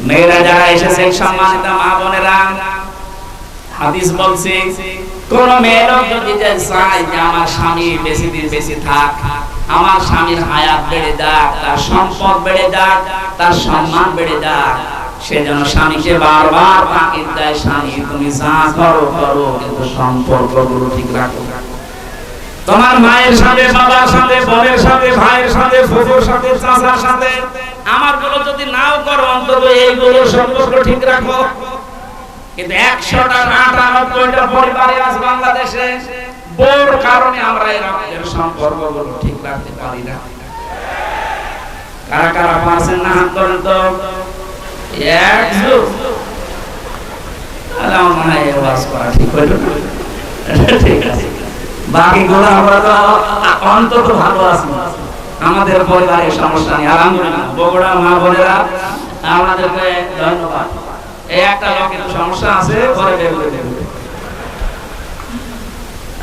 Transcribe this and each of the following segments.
মেয়েরা যারা এসেছেন সম্মানিত মা বোনেরা, হাদিস বলছে কোন মেয়ে লোক যদি চায় যে আমার স্বামী বেশি দিন বেশি থাক, আমার স্বামীর হায়াত বেড়ে যাক, তার সম্পদ বেড়ে যাক, তার সম্মান বেড়ে যাক, সে যেন স্বামীকে বারবার তাকিদ দেয়, স্বামী তুমি যা করো করো কিন্তু সম্পর্কগুলো ঠিক রাখো। তোমার মায়ের সাথে, বাবার সাথে, বোনের সাথে, ভাইয়ের সাথে, ফুফুর সাথে, চাচার সাথে আমার গুলো যদি নাও করো, অন্তত এইগুলো সম্পর্ক ঠিক রাখো। কিন্তু 100টা 98টা পরিবারে আজ বাংলাদেশে বড় কারণে আমরা এই রক্তের সম্পর্কগুলো ঠিক রাখতে পারি না। কারা কারা পারছেন না হাত তোলেন তো। ঠিক আছে, বাকিগুলো আমরা তো অন্তত ভালো আছি, আমাদের পরিবারের সমস্যা নেই আলহামদুলিল্লাহ। বগুড়া মা বোনেরা আমাদেরকে ধন্যবাদ। এই একটা লোকের সমস্যা আছে, পরে বের করে দেবে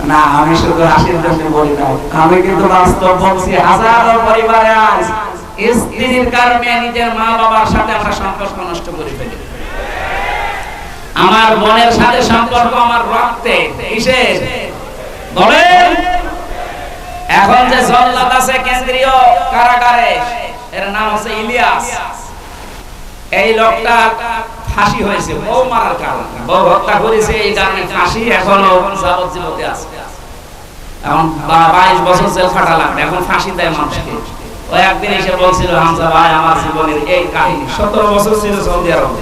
না, আমি শুধু হাসির জন্য বলি না, আমি কিন্তু বাস্তব বলছি। হাজারো পরিবারে আজ স্ত্রীর কারণে নিজের মা বাবার সাথে আমরা সম্পর্ক নষ্ট করে ফেলি। আমার বোনের সাথে সম্পর্ক আমার রক্তে, কিসের বলেন? এখন যে জল্লাদ আছে কেন্দ্রীয় কারাগারে, এর নাম হচ্ছে ইলিয়াস। এই লোকটা ফাঁসি হয়েছে বউ মারার কারণে, বউ হত্যা করেছে এই কারণে ফাঁসি, এখনো যাবজ্জীবনে আছে। এখন 22 বছর জেল খাটা লাগবে, এখন ফাঁসি দেয় মানুষকে। ওই একদিন এসে বলছিল, হামজা ভাই আমার জীবনের এই কাহিনী। 17 বছর ছিল সৌদি আরব,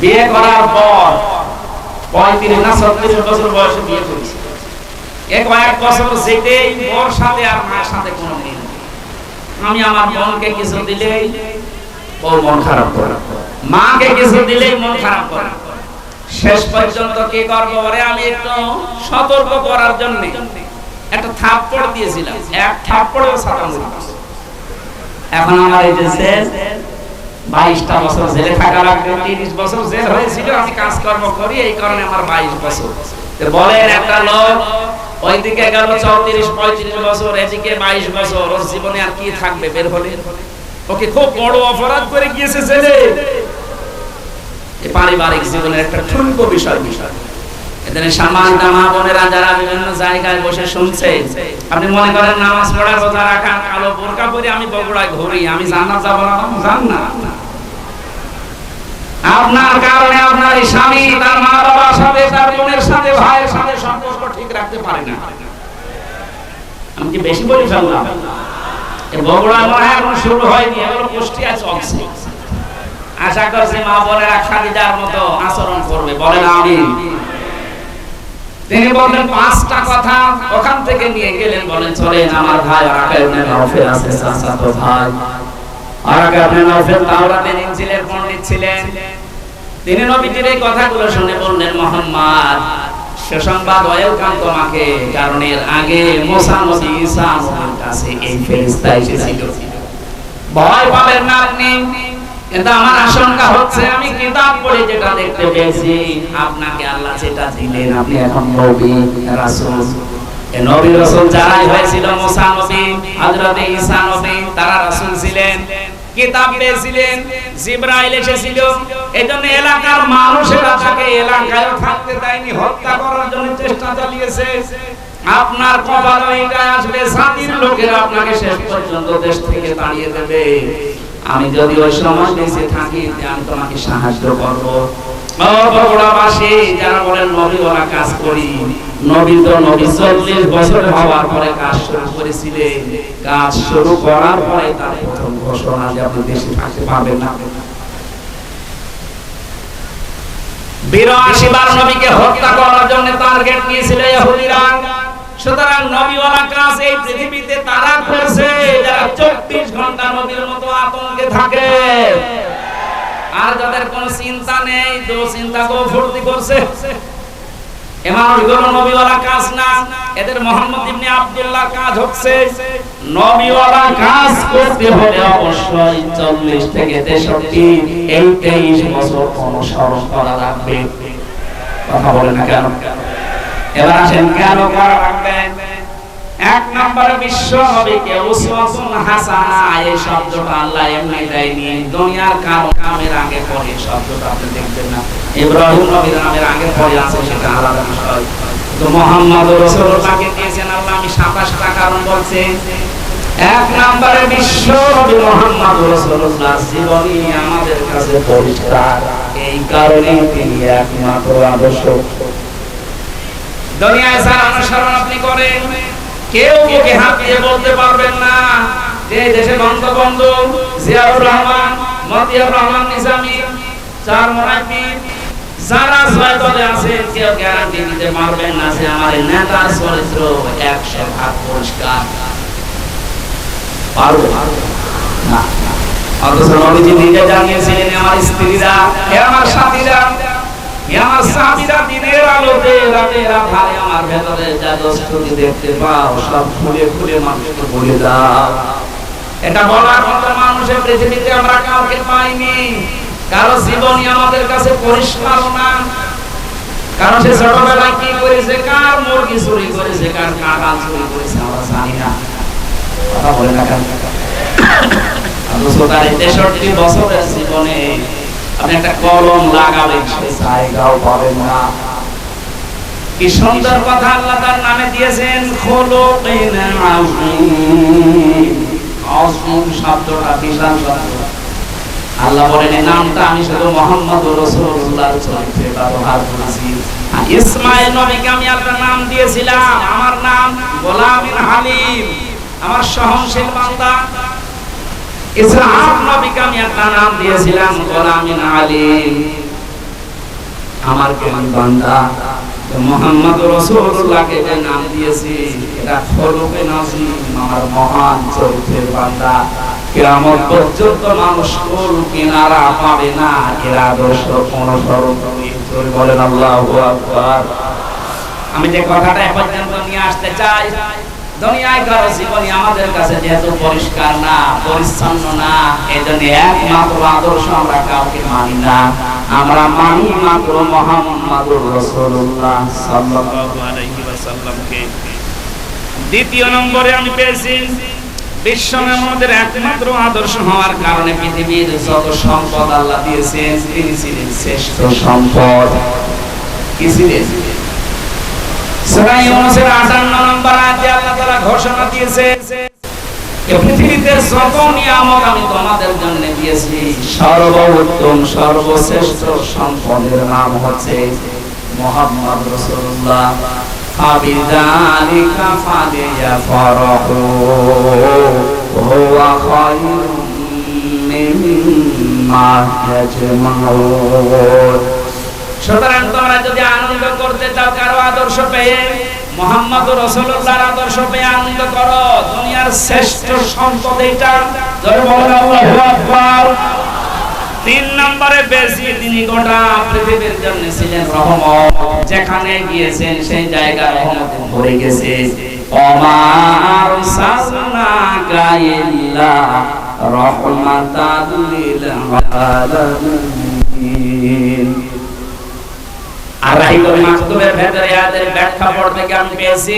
বিয়ে করার পর 35 না 36 বছর বয়সে বিয়ে করেছে। কয়েক বছর যেতেই ওর সাথে আর মায়ের সাথে কোনো মিল নেই। আমি আমার বোনকে কিছু দিলেই ও মন খারাপ করে, মাকে কিছু দিলেই মন খারাপ করে। শেষ পর্যন্ত কি করবো, আমি একটু সতর্ক করার জন্য একটা থাপ্পড় দিয়েছিলাম, এক থাপ্পড়েও ছাড়া হলো। এখন আমার এই যে 22টা বছর জেলে থাকা লাগবে, 30 বছর জেল হয়েছিল। আমি কাজকর্ম করি এই কারণে আমার 22 বছর। বলেন একটা লোক ওইদিকে গেল 34-35 বছর, এদিকে 22 বছর, ওর জীবনে আর কি থাকবে বের হলে? ওকে খুব বড় অপরাধ করে গিয়েছে জেলে। এই পারিবারিক জীবনের একটা ঠুনকো বিষয়। এখানে সামান্য মা বোনেরা যারা বিভিন্ন জায়গায় বসে শুনছে, আপনি মনে করেন নামাজ পড়া, রোজা রাখা, কালো বোরকা পরে আমি বগুড়ায় ঘুরি, আমি জান্নাত যাব না? জান্নাত আপনার কারণে আপনার স্বামী তার মা বাবার সাথে, তার বোনের সাথে, ভাইয়ের সাথে সম্পর্ক ঠিক রাখতে পারে না। আমি কি বেশি বলি ফেললাম? বগুড়ায় মনে হয় এখন শুরু হয়নি, এগুলো কুষ্টিয়া চলছে। আশা করছি মা বোনেরা খাদিজার মতো আচরণ করবে, বলেন আমিন। তিনি বললেন 5টা কথা, ওখান থেকে নিয়ে গেলেন, বলেন চলেন আমার ভাই আরাকা ইবনে নাওফেল আছে, চাচাতো ভাই আরাকা ইবনে নাওফেল তাওরাতের ইনজিলের পণ্ডিত ছিলেন। তিনি নবীজির এই কথাগুলো শুনে বললেন, মুহাম্মদ সুসংবাদ ওয়েলকাম তোমাকে, কারণ এর আগে মুসা নবী, ঈসা নবীর কাছে এই ফেরেশতা এসেছিল। ভয় পাবেন না আপনি, কিন্তু আমার আশঙ্কা হচ্ছে আমি কিতাব পড়ে যেটা দেখতে পেয়েছি, আপনাকে আল্লাহ যেটা দিলেন আপনি এখন নবী রাসূল। এই নবী রাসূল যারাই হয়েছিল, মুসা নবী, হযরত ঈসা নবী, তারা রাসূল ছিলেন, কিতাব পেয়েছিলেন, জিবরাইল এসেছিল। এজন্য এলাকার মানুষেরা তাকে এলাকায় থাকতে দেয়নি, হত্যা করার জন্য চেষ্টা চালিয়েছে। আপনার কপালে এটা আসবে, জাতির লোকেরা আপনাকে শেষ পর্যন্ত দেশ থেকে তাড়িয়ে দেবে। আমি যদি ওই সময় বেঁচে থাকি, আমি তোমাকে সাহায্য করব। ও বগুড়াবাসী যারা বলেন নবী ওরা কাজ করি, নবী তো নবী 40 বছর হওয়ার পরে কাজ শুরু করেছিলেন। কাজ শুরু করার পরে তার প্রথম ঘোষণা যে আপনি দেশে থাকতে পারবেন না। 82 বার নবীকে হত্যা করার জন্য টার্গেট নিয়েছিল ইহুদিরা। সুতরাং নবীওয়ালা কাজ এই পৃথিবীতে তারা করছে যারা 24 ঘন্টা নবীর মতো আতঙ্কে থাকে, আর যাদের কোনো চিন্তা নেই, দুশ্চিন্তা গো ফুর্তি করছে। এমন নবীওয়ালা কাজ না, এদের মোহাম্মদ ইবনে আব্দুল্লাহ কাজ হচ্ছে। নবীওয়ালা কাজ করতে হলে অবশ্যই 40 থেকে 63 এই 23 বছর অনুসরণ করা লাগবে। কথা বলে না কেন? এবার আসেন কেন করা লাগবে? এক নম্বরে বিশ্ব নবীকে উসওয়াতুন হাসানা এই শব্দটা আল্লাহ এমনি দেয়নি, দুনিয়ার কামের আগে পরে শব্দটা আপনি দেখবেন না, ইব্রাহিম নবীর নামের আগে পরে আছে সেটা আলাদা বিষয়। তো মুহাম্মদুর রাসূলুল্লাহকে দিয়েছেন আল্লাহ, আমি 27টা কারণ বলছি। এক নম্বরে বিশ্ব নবী মুহাম্মদুর রাসূলুল্লাহ জীবনী আমাদের কাছে পরিষ্কার, এই কারণে তিনি একমাত্র আদর্শ। দুনিয়ায় যারা অনুসরণ আপনি করেন, কেউ মুখে হাত দিয়ে বলতে পারবেন না যে দেশে বঙ্গবন্ধু, জিয়াউর রহমান, মতিয়ার রহমান নিজামী, চার মুরাব্বি যারা ছয় দলে আছে, কেউ গ্যারান্টি দিতে পারবেন না যে আমার নেতার চরিত্র 100% পরিষ্কার। পারবে না। অথচ নবীজি নিজে জানিয়েছিলেন, আমার স্ত্রীরা, আমার সাথীরা, আমার সাথীরা দিনের আলোতে রাতের আধারে আমার ভেতরে যা দোষত্রুটি দেখতে পাও সব খুলে খুলে মানুষকে বলে দাও। এটা বলার মতো মানুষের পৃথিবীতে আমরা কাউকে পাইনি। কারো জীবনী আমাদের কাছে পরিষ্কার না, কারণ সে ছোটবেলায় কি করেছে, কার মুরগি চুরি করেছে, কার কাঁঠাল চুরি করেছে আমরা জানি না। কথা বলে না কেন? অথচ তার 63 বছরের জীবনে আপনি একটা কলম লাগাবেন, সে জায়গাও পাবেন না। কি সুন্দর কথা আল্লাহ তার নামে দিয়েছেন, খুলুকিন আযীম। আযীম শব্দটা বিশাল শব্দ। আল্লাহ বলেন এই নামটা আমি শুধু মুহাম্মদুর রাসূলুল্লাহর চরিত্রে ব্যবহার করেছি। ইসমাঈল নবীকে আমি একটা নাম দিয়েছিলাম, আমার নাম গোলামিন হালিম, আমার সহনশীল বান্দা। ইসহাক নবীকে আমি একটা নাম দিয়েছিলাম গোলামিন আলিম, আমার কেমন বান্দা। মুহাম্মদুর রাসূলুল্লাহকে যে নাম দিয়েছি এটা খুলুকিন আযীম, আমার মহান চরিত্রের বান্দা। কিয়ামত পর্যন্ত মানুষ কুল কিনারা পাবে না এর আদর্শ অনুসরণ করে। বলেন আল্লাহু আকবার। আমি যে কথাটা এ পর্যন্ত নিয়ে আসতে চাই, দুনিয়ায় কারো জীবনী আমাদের কাছে যেহেতু পরিষ্কার না, পরিচ্ছন্ন না, এজন্য একমাত্র আদর্শ আমরা কাউকে মানি না, আমরা মানি মাত্র মুহাম্মদুর রাসূলুল্লাহ সাল্লাল্লাহু আলাইহি ওয়াসাল্লামকে। দ্বিতীয় নম্বরে আমি পেয়েছি বিশ্ব আমাদের একমাত্র আদর্শ হওয়ার কারণে পৃথিবীর যত সম্পদ আল্লাহ দিয়েছেন তিনি ছিলেন শ্রেষ্ঠ সম্পদ। কি ছিলেন? সূরা ইউনূসের 58 নম্বর আয়াতে আল্লাহ তাআলা ঘোষণা দিয়েছেন, এই পৃথিবীতে যত নিয়ামত আমি তোমাদের জন্য দিয়েছি সর্বোত্তম সর্বশ্রেষ্ঠ সম্পদের নাম হচ্ছে মুহাম্মদ রাসূলুল্লাহ। আবিযালিকা ফালিয়াফরাহু হুয়া খায়রুম মিম্মা ইয়াজমাউন। সুতরাং তোমরা যদি আনন্দ করতে চাও কারো আদর্শ পেয়ে, মুহাম্মদুর রাসূলুল্লাহর আদর্শ পেয়ে আনন্দ করো। দুনিয়ার শ্রেষ্ঠ সম্পদ এটা। জোরে বলেন আল্লাহু আকবার। 3 নম্বরে বেশি তিনি গোটা পৃথিবীর জন্য ছিলেন রহমত। যেখানে গিয়েছেন সেই জায়গা রহমতে ভরে গেছে। ওমা আরসালনাকা ইল্লা রাহমাতাল লিল আলামিন। আর রাহিকুল মাকতুবের ভেতরে আয়াতের ব্যাখ্যা পড়তে গিয়ে আমি পেয়েছি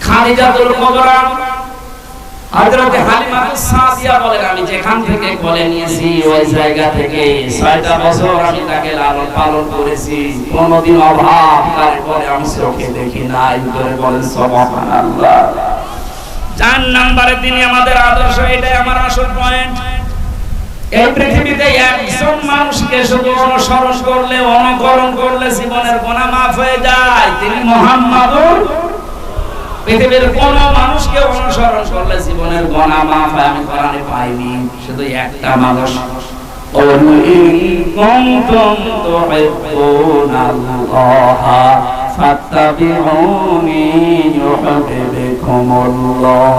খাদিজাতুল কুবরা হযরত হালিমাতুস সাদিয়া বলেন, আমি যেখান থেকে কোলে নিয়েছি ওই জায়গা থেকে 6টা বছর আমি তাকে লালন পালন করেছি, কোনদিন অভাব তার পরে আমি চোখে দেখি নাই। করে বলেন সুবহানাল্লাহ। 4 নম্বরে তিনি আমাদের আদর্শ, এটাই আমার আসল পয়েন্ট। এই পৃথিবীতে একজন মানুষকে শুধু অনুসরণ করলে, অনুকরণ করলে জীবনের গুনাহ মাফ হয়ে যায়, তিনি মুহাম্মদুর। পৃথিবীর কোন মানুষকে অনুসরণ করলে জীবনের গুনাহ মাফ হয় আমি কোরআনে পাইনি, শুধু একটা মানুষ। কুল ইন কুনতুম তুহিব্বুনাল্লাহ ফাত্তাবিউনি ইউহিব্বুকুমুল্লাহ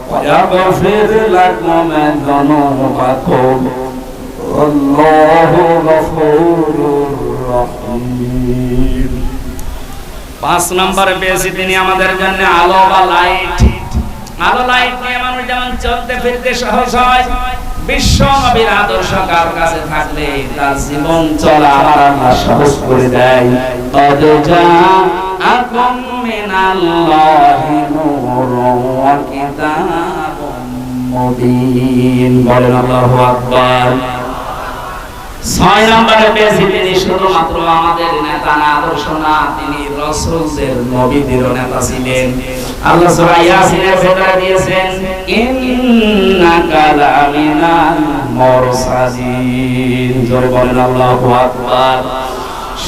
ওয়া ইয়াগফির লাকুম যুনুবাকুম আল্লাহু গফুরুর রহিম। 5 নম্বরে পেয়েছি তিনি আমাদের জন্য আলো বা লাইট। আলো লাইট নিয়ে মানুষ যেমন চলতে ফিরতে সহজ হয়, বিশ্ব নবীর আদর্শ কার কাছে থাকলে তার জীবন চলা আমার আল্লাহ সহজ করে দেয়। কদ জা আকুম মিনাল্লাহি নূরুন ওয়া কিতাবুম মুবিন। বলেন আল্লাহু আকবার। 6 নম্বরে পেয়েছি তিনি শুধুমাত্র আমাদের নেতা না, আদর্শ না, তিনি রাসূলদের নবীদের নেতা ছিলেন। আল্লাহ সূরা ইয়াসিনের ভেতরে দিয়েছেন ইন্নাকা লামিনাল মুরসালিন। জোরে বলেন আল্লাহু আকবার।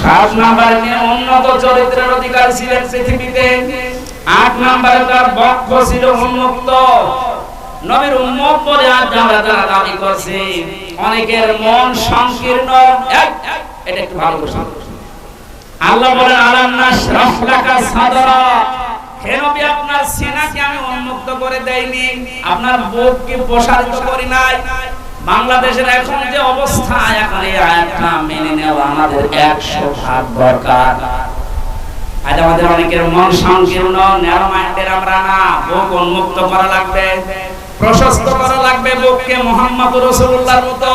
7 নম্বরে তিনি উন্নত চরিত্রের অধিকারী ছিলেন পৃথিবীতে। 8 নম্বরে তার বক্ষ ছিল উন্মুক্ত। নবীর উম্মত বলে আজ আমরা যারা দাবি করছি, অনেকের মন সংকীর্ণ। এটা একটু ভালো করে শুনুন। আল্লাহ বলেন আলাম নাশরাহ লাকা সাদরা, হে নবী আপনার সিনাকে আমি উন্মুক্ত করে দেইনি, আপনার বুককে প্রসারিত করি নাই। বাংলাদেশের এখন যে অবস্থা, এখন এই আয়াতটা মেনে নেওয়া আমাদের 100 দরকার। আজ আমাদের অনেকের মন সংকীর্ণ, ন্যারো মাইন্ডের আমরা না। বুক উন্মুক্ত করা লাগবে, প্রশস্ত করা লাগবে বুককে মুহাম্মদ রাসূলুল্লাহর মতো।